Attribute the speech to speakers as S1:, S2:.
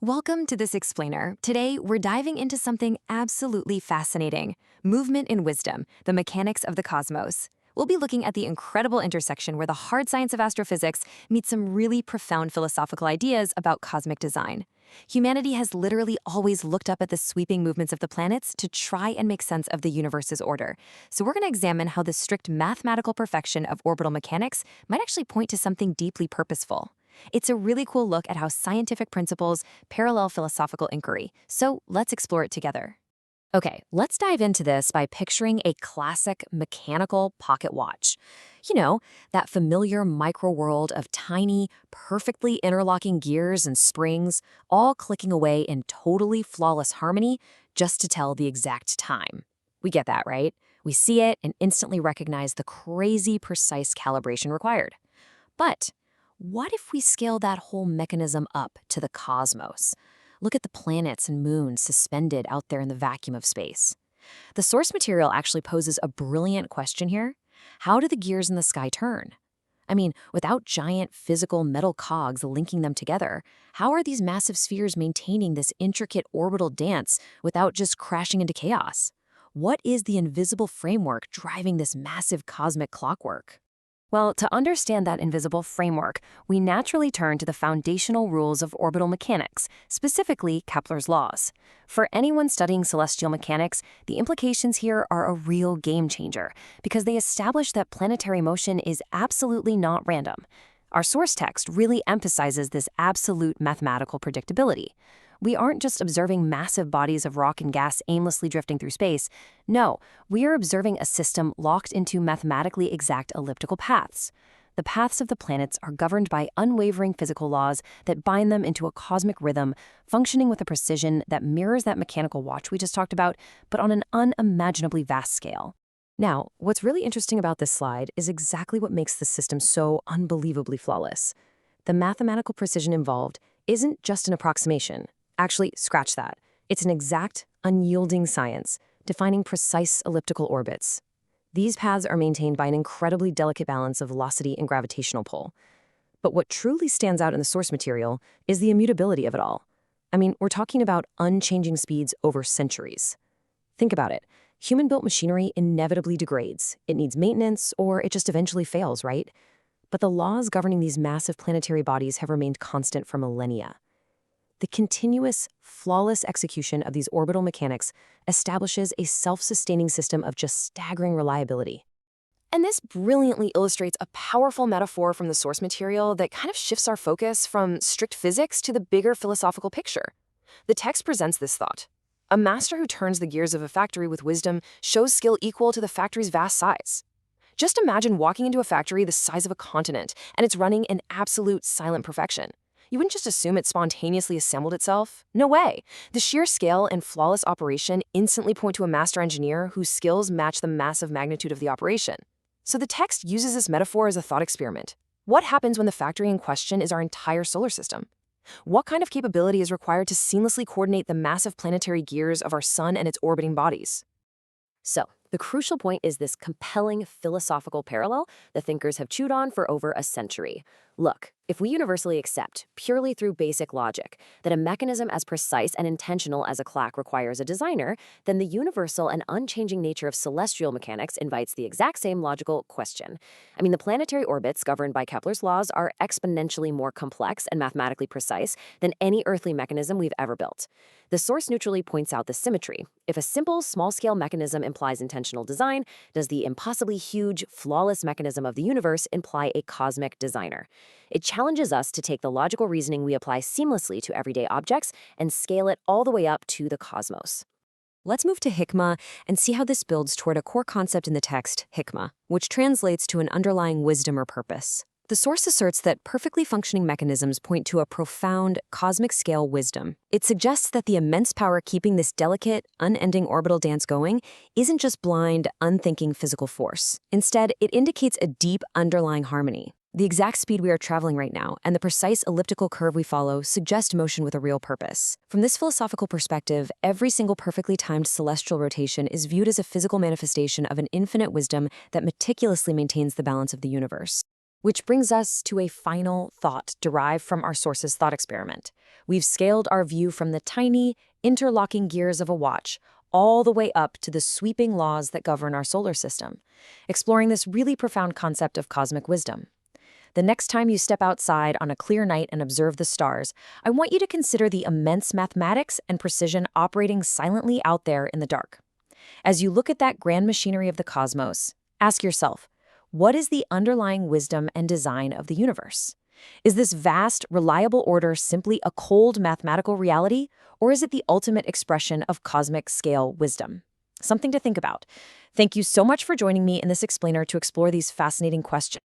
S1: Welcome to this explainer. Today, we're diving into something absolutely fascinating: movement in wisdom, the mechanics of the cosmos. We'll be looking at the incredible intersection where the hard science of astrophysics meets some really profound philosophical ideas about cosmic design. Humanity has literally always looked up at the sweeping movements of the planets to try and make sense of the universe's order. So we're going to examine how the strict mathematical perfection of orbital mechanics might actually point to something deeply purposeful. It's a really cool look at how scientific principles parallel philosophical inquiry, so let's explore it together. Okay, let's dive into this by picturing a classic mechanical pocket watch. You know, that familiar micro-world of tiny, perfectly interlocking gears and springs, all clicking away in totally flawless harmony just to tell the exact time. We get that, right? We see it and instantly recognize the crazy precise calibration required. But what if we scale that whole mechanism up to the cosmos? Look at the planets and moons suspended out there in the vacuum of space. The source material actually poses a brilliant question here. How do the gears in the sky turn? I mean, without giant physical metal cogs linking them together, how are these massive spheres maintaining this intricate orbital dance without just crashing into chaos? What is the invisible framework driving this massive cosmic clockwork? Well, to understand that invisible framework, we naturally turn to the foundational rules of orbital mechanics, specifically Kepler's laws. For anyone studying celestial mechanics, the implications here are a real game changer, because they establish that planetary motion is absolutely not random. Our source text really emphasizes this absolute mathematical predictability. We aren't just observing massive bodies of rock and gas aimlessly drifting through space. No, we are observing a system locked into mathematically exact elliptical paths. The paths of the planets are governed by unwavering physical laws that bind them into a cosmic rhythm, functioning with a precision that mirrors that mechanical watch we just talked about, but on an unimaginably vast scale. Now, what's really interesting about this slide is exactly what makes the system so unbelievably flawless. The mathematical precision involved isn't just an approximation. Actually, scratch that. It's an exact, unyielding science, defining precise elliptical orbits. These paths are maintained by an incredibly delicate balance of velocity and gravitational pull. But what truly stands out in the source material is the immutability of it all. I mean, we're talking about unchanging speeds over centuries. Think about it. Human-built machinery inevitably degrades. It needs maintenance, or it just eventually fails, right? But the laws governing these massive planetary bodies have remained constant for millennia. The continuous, flawless execution of these orbital mechanics establishes a self-sustaining system of just staggering reliability. And this brilliantly illustrates a powerful metaphor from the source material that kind of shifts our focus from strict physics to the bigger philosophical picture. The text presents this thought: a master who turns the gears of a factory with wisdom shows skill equal to the factory's vast size. Just imagine walking into a factory the size of a continent, and it's running in absolute silent perfection. You wouldn't just assume it spontaneously assembled itself. No way. The sheer scale and flawless operation instantly point to a master engineer whose skills match the massive magnitude of the operation. So the text uses this metaphor as a thought experiment. What happens when the factory in question is our entire solar system? What kind of capability is required to seamlessly coordinate the massive planetary gears of our sun and its orbiting bodies? So, the crucial point is this compelling philosophical parallel the thinkers have chewed on for over a century. Look, if we universally accept, purely through basic logic, that a mechanism as precise and intentional as a clock requires a designer, then the universal and unchanging nature of celestial mechanics invites the exact same logical question. I mean, the planetary orbits governed by Kepler's laws are exponentially more complex and mathematically precise than any earthly mechanism we've ever built. The source neutrally points out the symmetry. If a simple, small-scale mechanism implies intentional design, does the impossibly huge, flawless mechanism of the universe imply a cosmic designer? It challenges us to take the logical reasoning we apply seamlessly to everyday objects and scale it all the way up to the cosmos. Let's move to hikmah and see how this builds toward a core concept in the text, hikmah, which translates to an underlying wisdom or purpose. The source asserts that perfectly functioning mechanisms point to a profound, cosmic-scale wisdom. It suggests that the immense power keeping this delicate, unending orbital dance going isn't just blind, unthinking physical force. Instead, it indicates a deep, underlying harmony. The exact speed we are traveling right now and the precise elliptical curve we follow suggest motion with a real purpose. From this philosophical perspective, every single perfectly timed celestial rotation is viewed as a physical manifestation of an infinite wisdom that meticulously maintains the balance of the universe. Which brings us to a final thought derived from our source's thought experiment. We've scaled our view from the tiny, interlocking gears of a watch all the way up to the sweeping laws that govern our solar system, exploring this really profound concept of cosmic wisdom. The next time you step outside on a clear night and observe the stars, I want you to consider the immense mathematics and precision operating silently out there in the dark. As you look at that grand machinery of the cosmos, ask yourself, what is the underlying wisdom and design of the universe? Is this vast, reliable order simply a cold mathematical reality, or is it the ultimate expression of cosmic scale wisdom? Something to think about. Thank you so much for joining me in this explainer to explore these fascinating questions.